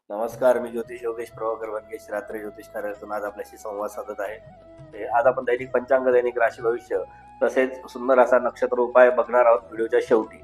नमस्कार, मी ज्योतिष योगेश प्रभाकर वनगेश रात्री ज्योतिष कार्यालयातून आज आपल्याशी संवाद साधत आहे. आज आपण दैनिक पंचांग, दैनिक राशी भविष्य तसेच सुंदर असा नक्षत्र उपाय बघणार आहोत व्हिडिओच्या शेवटी.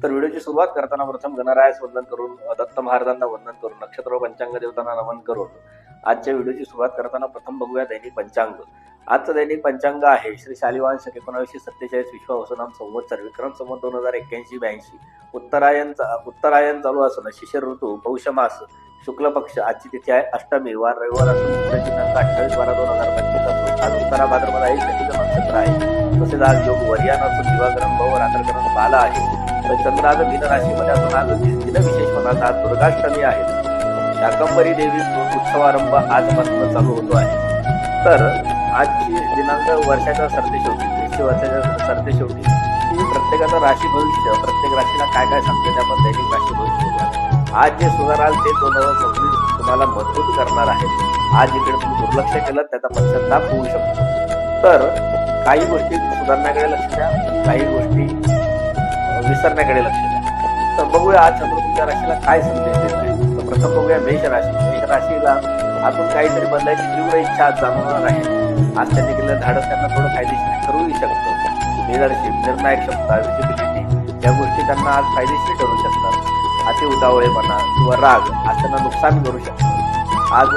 तर व्हिडिओची सुरुवात करताना प्रथम गणरायास वंदन करून, दत्त महाराजांना वंदन करून, नक्षत्र पंचांग देवतांना नमन करून आजच्या व्हिडिओची सुरुवात करताना प्रथम बघूया दैनिक पंचांग. आजचं दैनिक पंचांग आहे श्री शालिवान शक 1947 विश्वावसुनाम संवत्सर विक्रम संवत 2081-82 उत्तरायण चालू असून शिशिर ऋतू पौष मास शुक्ल पक्ष. आजची तिथी आहे अष्टमी, वार रविवार असून दिनांक 28/12/2025 असून आज उत्तरा भाद्रपद आहे, शनीचं नक्षत्र आहे. तसेच आज योग वर्यान असून दिवाकरण भव रात्रकरण बाला आहे. तर चंद्र आज मीन राशीमध्ये असून आज दिन विशेष म्हणतात आज दुर्गाष्टमी आहे. शाकंभरी देवी उत्सवारंभ आजपासून चालू होतो आहे. तर आजची दिनांक वर्षाच्या सरतेशेवटी 30 वर्षाच्या सरतेशेवटी ही प्रत्येकाचं राशी भविष्य, प्रत्येक राशीला काय काय सांगते ते आपण दैनिक राशी भविष्य बघूया. आज जे सुधाराल ते 2026 तुम्हाला मजबूत करणार आहे. आज इकडे तुम्ही दुर्लक्ष केलं त्याचा पश्चाताप होऊ शकतो. तर काही गोष्टी सुधारण्याकडे लक्ष द्या, काही गोष्टी विसरण्याकडे लक्ष द्या. तर बघूया आज चंद्र तुमच्या राशीला काय संदेश देत आहे. तर प्रथम बघूया मेष राशी. मेष राशीला आतून काहीतरी बदलायची तीव्र इच्छा आज जाणवणार आहे. आज त्यांनी केलेलं धाडस त्यांना थोडं फायदेशीर ठरूही शकतं. लिडरशिप, निर्णायक क्षमता, विजिबिलिटी या गोष्टी त्यांना आज फायदेशीर ठरू शकतात. अति उतावळेपणा किंवा राग आज त्यांना नुकसान करू शकतो. आज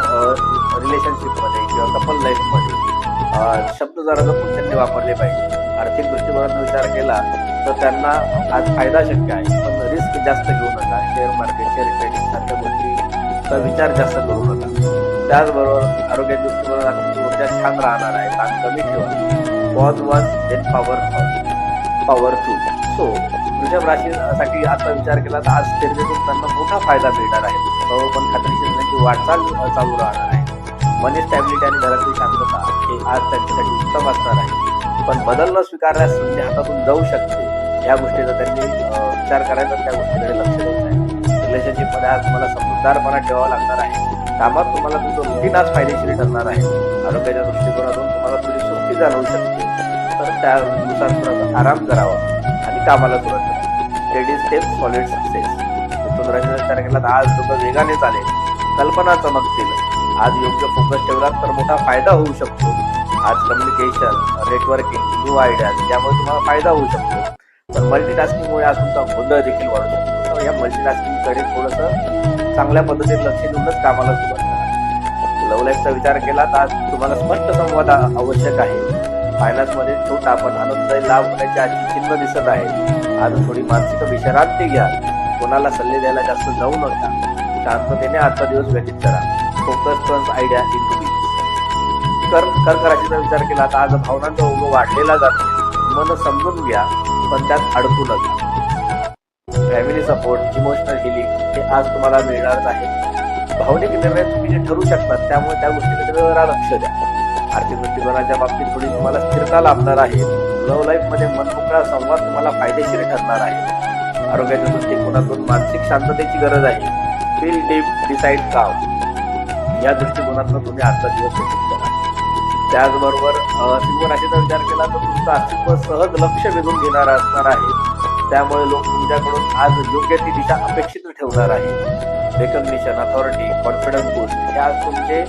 रिलेशनशिपमध्ये किंवा कपल लाईफमध्ये शब्द जरा जपून त्यांनी वापरले पाहिजे. आर्थिक दृष्टिकोनातून विचार केला तर त्यांना आज फायदा शक्य आहे, पण रिस्क जास्त घेऊ नका. शेअर मार्केट, शेअर ट्रेडिंग सारख्या गोष्टीचा विचार जास्त करू नका. त्याचबरोबर आरोग्याच्या दृष्टिकोनातून तुमची ऊर्जा छान राहणार आहे. ताण कमी ठेवा. पॉज वॉज देन पॉवर टू. सो वृषभ राशीसाठी आता विचार केला तर आज स्थिरतेतून त्यांना मोठा फायदा मिळणार आहे. पण खात्रीशीर त्यांची वाटचाल चालू राहणार आहे. मनी स्टॅबिलिटी आणि घरातली शांतता हे आज त्यांच्यासाठी उत्तम असणार आहे. पण बदल न स्वीकारल्यास संधी हातातून जाऊ शकते. या गोष्टीचा त्यांनी विचार करायचा, त्या गोष्टीकडे लक्ष द्यायचं आहे. रिलेशनशिपमध्ये आज तुम्हाला समजूतदारपणा ठेवावा लागणार आहे. कामात तुम्हाला तुमचं रुटीन आज फायदेशीर ठरणार आहे. आरोग्याच्या दृष्टिकोनातून तुम्हाला थोडी सुस्ती जाणवू शकते, तर त्यानुसार थोडासा आराम करावा आणि कामाला सुरुवात करा. Steady step solid success. मिथुन राशीचा विचार केला तर आज डोकं वेगाने चालेल, कल्पना चमकतील. आज योग्य फोकस ठेवला तर मोठा फायदा होऊ शकतो. आज कम्युनिकेशन, नेटवर्किंग, न्यू आयडियाज यामुळे तुम्हाला फायदा होऊ शकतो. पण मल्टीटास्किंगमुळे आज तुमचा गोंधळ देखील वाढू शकतो. तर या मल्टीटास्किंगकडे थोडंसं चांगल्या पद्धतीने लक्ष देऊनच कामाला सुरुवात करा. लव्ह लाईफचा विचार केला तर आज तुम्हाला स्पष्ट संवाद आवश्यक आहे. फायनान्समध्ये छोटा पण आनंददायी लाभ होण्याची आजची चिन्ह दिसत आहे. आज थोडी मानसिक विश्रांती घ्या. कोणाला सल्ले द्यायला जास्त जाऊ नका. शांततेने आजचा दिवस व्यतीत करा. Focus turns idea into business. कर्क राशीचा विचार केला तर आज भावनांचा ओघ वाढलेला जातो. मन समजून घ्या, पण त्यात अडकू नका. फॅमिली सपोर्ट, इमोशनल हिलिंग हे आज तुम्हाला मिळणारच आहे. भावनिक निर्णय चुकीचे ठरू शकतात, त्यामुळे त्या गोष्टीकडे जरा लक्ष द्या. आर्थिक दृष्टिकोनाच्या बाबतीत थोडी तुम्हाला स्थिरता लाभणार आहे. लव्ह लाईफमध्ये मनमोकळा संवाद तुम्हाला फायदेशीर ठरणार आहे. आरोग्याच्या दृष्टिकोनातून मानसिक शांततेची गरज आहे. फील डीप, डिसाइड काम या दृष्टिकोनातून तुम्ही आजचा दिवस व्यतीत करा. त्याचबरोबर सिंह राशीचा विचार केला तर तुमचं अस्तित्व सहज लक्ष वेधून घेणारं असणार आहे. त्यामुळे लोक तुमच्याकडून आज योग्य ती दिशा अपेक्षित ठेवणार आहे. रेकग्निशन, अथॉरिटी, कॉन्फिडन्स बूस्ट हे आज तुमचे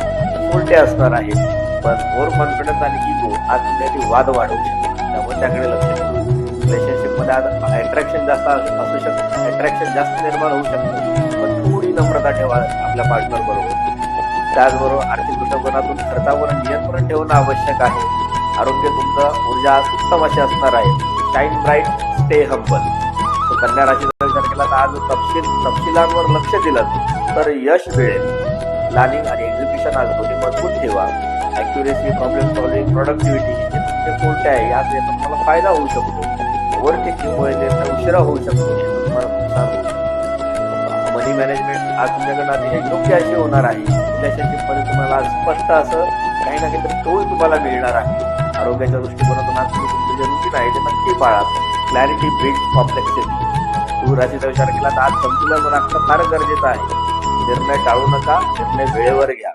उलटे असणार आहेत. पण ओव्हर कॉन्फिडन्स आणि इगो आज तुमच्यासाठी वाद वाढवू शकतात, त्यामुळे त्याकडे लक्ष द्या. रिलेशनशिपमध्ये आज अट्रॅक्शन जास्त असू शकतं, अट्रॅक्शन जास्त निर्माण होऊ शकतं, पण थोडी नम्रता ठेवा आपल्या पार्टनर बरोबर. त्याचबरोबर आर्थिक दृष्टिकोनातून खर्चावर नियंत्रण ठेवणं आवश्यक आहे. आरोग्य तुमचं ऊर्जा आज उत्तम अशी असणार आहे. Shine bright, stay humble. कन्या राशीचा विचार केला तर आज तपशिलांवर लक्ष दिलं तर यश मिळेल. प्लॅनिंग आणि एक्झिक्युशन आज दोन्ही मजबूत ठेवा. ॲक्युरेसी, प्रॉब्लेम सॉल्व्हिंग, प्रोडक्टिव्हिटी हे तुमचे कोणते आहे यात तुम्हाला फायदा होऊ शकतो. ओव्हर टेकिंगमुळे निर्णय उशिरा होऊ शकतो, याचं तुम्हाला नुकसान होऊ शकतो. मनी मॅनेजमेंट आज तुमच्याकडनं अतिशय योग्य अशी होणार आहे. रिलेशनशिपमध्ये तुम्हाला आज स्पष्ट असं काही ना काहीतरी टोल तुम्हाला मिळणार आहे. आरोग्याच्या दृष्टिकोनातून आज तुम्ही तुमचे जे रुटीन आहे ते नक्की पाळा. Clarity builds complexity. तूळ राशीचा विचार केला तर आज संतुलन राखणं फार गरजेचं आहे. निर्णय टाळू नका, निर्णय वेळेवर घ्या.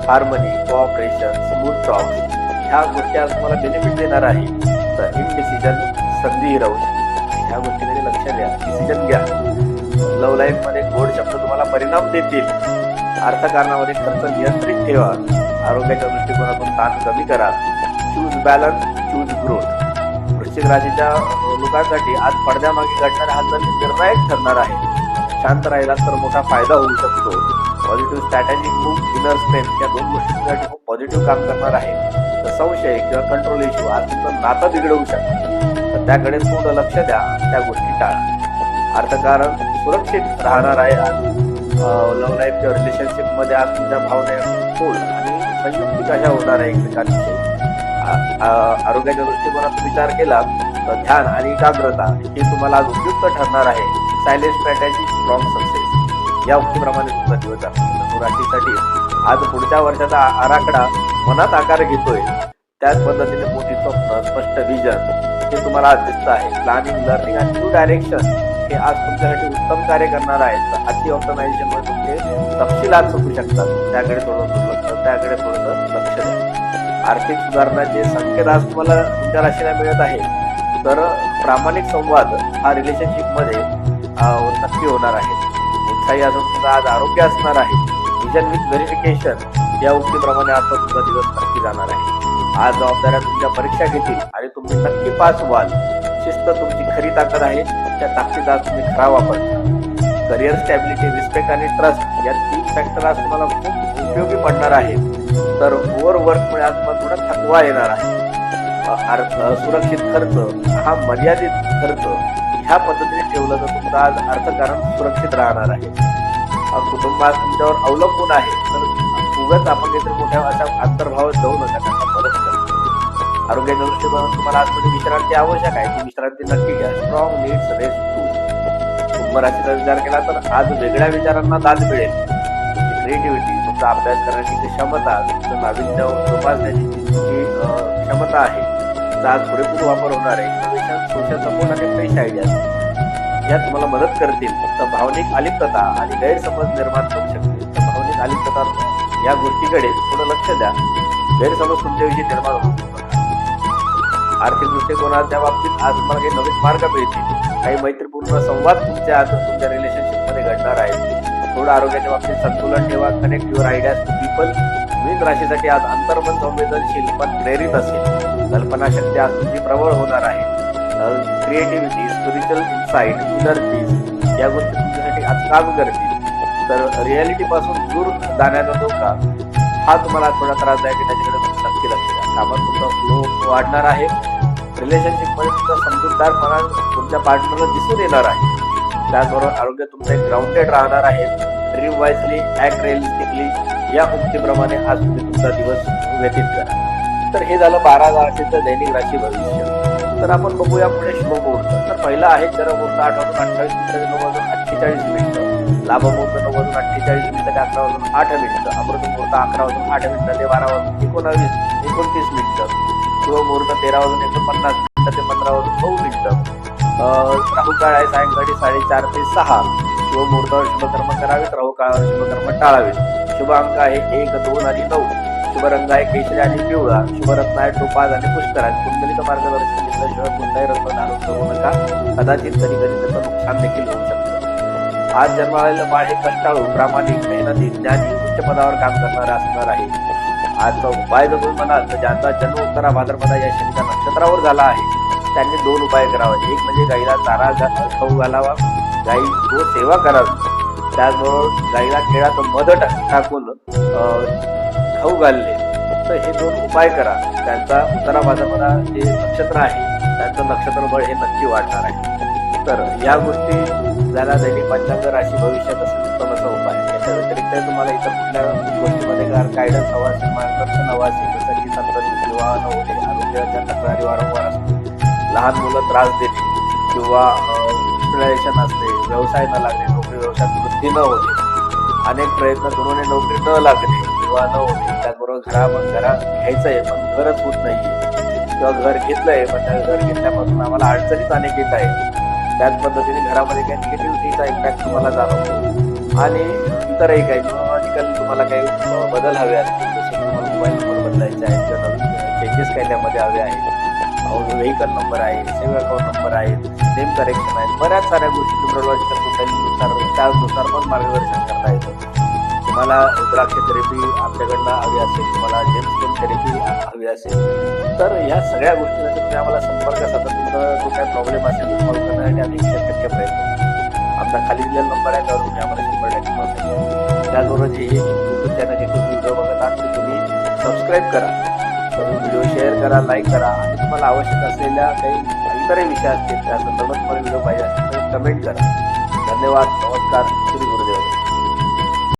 हार्मनी, कोऑपरेशन, स्मूथ टॉक्स ह्या गोष्टी आज तुम्हाला बेनिफिट देणार आहे. तर इनडिसिजन संधी राहू शकते, ह्या गोष्टीकडे लक्ष द्या. डिसिजन घ्या. लव्ह लाईफ मध्ये गोड शब्द तुम्हाला परिणाम देतील. अर्थकारणामध्ये खर्च नियंत्रित ठेवा, आरोग्याच्या दृष्टिकोनातून ताण कमी करा, चूज बॅलन्स, चूज ग्रोथ. वृश्चिक राशीच्या लोकांसाठी आज पडद्यामागे घडणाऱ्या हालचाली निर्णायक ठरणार आहे. शांत राहिला तर मोठा फायदा होऊ शकतो. पॉझिटिव्ह स्ट्रॅटेजी खूप इनर स्ट्रेंथ या दोन गोष्टींसाठी खूप पॉझिटिव्ह काम करणार आहे. तर संशय किंवा कंट्रोल इश्यू आज तुमचं नातं बिघडवू शकतं, तर त्याकडे थोडं लक्ष द्या, त्या गोष्टी टाळा. अर्थकारण सुरक्षित राहणार आहे. आज लव्ह लाईफ किंवा रिलेशनशिप मध्ये आज तुमच्या भावना खोल आणि संयुक्तिक अशा होणार आहे एकमेकांविषयी. आरोग्याच्या दृष्टिकोनातून विचार केला तर ध्यान आणि एकाग्रता हे तुम्हाला आज उपयुक्त ठरणार आहे. सायलेंट स्ट्रॅटेजी, स्ट्रॉंग सक्सेस या उक्तीप्रमाणे तुमचा दिवस आहे. धनुराशीसाठी आज पुढच्या वर्षाचा आराखडा मनात आकार घेतोय. त्याच पद्धतीने मोठी स्वप्न, स्पष्ट विजन हे तुम्हाला आज दिसत आहे. प्लॅनिंग, लर्निंग आणि न्यू डायरेक्शन हे आज तुमच्यासाठी उत्तम कार्य करणार आहे. तर अति ऑप्टिमायझेशन मध्ये तुमचे तपशील आज चुकू शकतात, त्याकडे त्याकडे थोडंसं लक्ष द्या. आर्थिक सुधारणाचे संकेत आज तुम्हाला तुमच्या राशीला मिळत आहे. तर प्रामाणिक संवाद हा रिलेशनशिप मध्ये नक्की होणार आहे. उत्साही असं तुमचं आज आरोग्य असणार आहे. विजन विथ व्हेरिफिकेशन या उक्तीप्रमाणे आज तुमचा दिवस नक्की जाणार आहे. आज जबाबदाऱ्या तुमच्या परीक्षा घेतील आणि तुम्ही नक्की पास व्हाल. शिस्त तुमची खरी ताकद आहे, त्या ताकदीचा आज तुम्ही खरा वापर करा. करिअर स्टॅबिलिटी, रिस्पेक्ट आणि ट्रस्ट या 3 फॅक्टर आज तुम्हाला खूप उपयोगी पडणार आहे. तर ओव्हरवर्कमुळे आज तुम्हाला थोडा थकवा येणार आहे. सुरक्षित खर्च हा मर्यादित खर्च ह्या पद्धतीने ठेवलं तर तुमचं आज अर्थकारण सुरक्षित राहणार आहे. कुटुंब आज तुमच्यावर अवलंबून आहे, तर उगाच आपण काहीतरी मोठ्या अशा अंतर्भावात जाऊ नका, त्यांना मदत करा. आरोग्याच्या दृष्टीकोनातून तुम्हाला आज थोडी विश्रांती आवश्यक आहे, ती विश्रांती नक्की घ्या. Strong needs rest too. कुंभ राशीचा विचार केला तर आज वेगळ्या विचारांना दाद मिळेल. तुमची क्रिएटिव्हिटी, तुमचा अभ्यास करण्याची क्षमता, तुमचं नाविन्य जोपासण्याची जी क्षमता आहे त्याचा आज पुरेपूर वापर होणार आहे. इनोव्हेशन, सोशल सपोर्ट आणि फ्रेश आयडियाज या तुम्हाला मदत करतील. फक्त भावनिक अलिप्तता आणि गैरसमज निर्माण करू शकते. तर भावनिक अलिप्तता या गोष्टीकडे थोडं लक्ष द्या. गैरसमज तुमच्याविषयी निर्माण होऊ शकतात. आर्थिक दृष्टिकोनाच्या बाबतीत आज तुम्हाला काही नवीन मार्ग मिळतील. काही मैत्रीपूर्ण संवाद तुमच्या रिलेशनशिप मध्ये घडणार आहेत. थोडं आरोग्याच्या बाबतीत संतुलन ठेवा. Connect your ideas to people. मीन राशीसाठी आज अंतर्मन संवेदनशील पण प्रेरित असेल. कल्पनाशक्ती आज तुमची प्रबळ होणार आहे. Creativity, spiritual insight, inner peace या गोष्टी तुमच्यासाठी आज काम करतील. तर रियालिटी पासून दूर जाण्याचा धोका हा तुम्हाला थोडा त्रासदायक आहे, त्याच्याकडे नक्की लक्ष द्या. कामात तुमचा फ्लो वाढणार आहे. रिलेशनशिप मध्ये तुमचा समजूतदारपणा तुमच्या पार्टनरला दिसून येणार आहे. त्याचबरोबर आरोग्य तुमचं एक ग्राउंडेड राहणार आहे. ड्रीम वाईजली, ऍक्ट रिअलिस्टिकली या उक्तीप्रमाणे आज तुम्ही तुमचा दिवस व्यतीत करा. तर हे झालं 12 राशीचं दैनिक राशी भविष्य. तर आपण बघूया पुढे शुभ मुहूर्त. तर पहिला आहे चर मुहूर्त 8 वाजून 28 मिनिटं ते 9 वाजून 48 मिनिटं. लाभ मुहूर्त 9 वाजून 48 मिनिटं ते 11 वाजून 8 मिनिटं. अमृत मुहूर्त 11 वाजून 8 मिनिटं ते 12 वाजून 29 मिनिटं. शुभ मुहूर्त 13 वाजून 150 मिनिटं ते 15 वाजून 9 मिनिटं. राहू काळ आहे सायंकाळी 4:30 ते 6. शुभ मुहूर्तावर शुभकर्म करावेत, राहू काळावर शुभकर्म टाळावेत. शुभ अंक आहे 1, 2 आणि 9. शुभ रंग आहे केशरी आणि पिवळा. शुभ रत्न आहे टोपाज आणि पुष्कर. कुंडलीचं मार्गदर्शन घेतल्याशिवाय कोणताही रत्न धारण करू नका, कदाचित कधी कधी त्याचं नुकसान देखील होऊ शकतं. आज जन्मालेलं बाळ हे कष्टाळू, प्रामाणिक, मेहनती, ज्ञानी, उच्च पदावर काम करणारं असणार आहे. आजचा उपाय जर तुम्ही म्हणाल तर ज्यांचा जन्म उत्तरा भाद्रपदा या शनीच्या नक्षत्रावर झाला आहे त्यांनी 2 उपाय करावे. एक म्हणजे गाईला चारा खाऊ घालावा, गाई गो सेवा करावी. त्याचबरोबर गाईला केळात मध टाकून खाऊ घालले. तर हे 2 उपाय करा. त्यांचा उत्तरा भाद्रपदा जे नक्षत्र आहे त्यांचं नक्षत्र बळ हे नक्की वाढणार आहे. तर या गोष्टी ज्याला दैनिक पंचांग राशी भविष्यात असेल उत्तम असा उपाय. याच्या व्यतिरिक्त तुम्हाला इतर कुठल्या गोष्टीमध्ये गायडन्स हवा असेल, मार्गदर्शन हवा असेल, जसं की संतती, विवाह न होणे, आरोग्याच्या तक्रारी वारंवार असते, लहान मुलं त्रास देणे किंवा हॉस्पिटलायझेशन असते, व्यवसाय न लागणे, नोकरी व्यवसायात वृद्धी न होणे, अनेक प्रयत्न करून नोकरी न लागणे, विवाह न होणे, त्याचबरोबर घरात घ्यायचंय पण घरच होत नाहीये किंवा घर घेतलंय पण त्या घर घेतल्यापासून आम्हाला अडचणीच अनेक येत आहेत. त्याच पद्धतीने घरामध्ये काही निगेटिव्हिटीचा इम्पॅक्ट तुम्हाला जाणवतो आणि इतरही काही न्यूमॉलॉजिकल तुम्हाला काही बदल हवे असतील, जसे की तुम्हाला मोबाईल नंबर बदलायचे आहेत किंवा नवीन चेंजेस काही त्यामध्ये हवे आहेत, व्हेकल नंबर आहे, सेव्ह अकाउंट नंबर आहे, नेम करेक्शन आहेत, बऱ्याच साऱ्या गोष्टी न्यूमरॉलॉजिकल कुंडलीनुसार त्यानुसार पण मार्गदर्शन करता येतं. तुम्हाला रुद्राक्ष थेरपी आमच्याकडनं हवी असेल, तुम्हाला जेमस्टोन थेरपी हवी असेल, तर ह्या सगळ्या गोष्टींसाठी तुम्ही आम्हाला संपर्क साधा. तुमचा जो काही प्रॉब्लेम असेल तो सॉल्व्ह करण्यासाठी आम्ही 100% प्रयत्न करू. आमचा खाली दिलेला नंबर आहे, त्यावर तुम्ही आम्हाला 100% कॉल करा. त्याचबरोबर जे यूट्यूब चॅनल जे तुम्ही व्हिडिओ बघत आहात ते तुम्ही सबस्क्राईब करा, व्हिडिओ शेअर करा, लाईक करा आणि तुम्हाला आवश्यक असलेल्या काही इतरही विषय असतील त्या संदर्भात तुम्हाला व्हिडिओ पाहिजे असेल तर कमेंट करा. धन्यवाद. नमस्कार.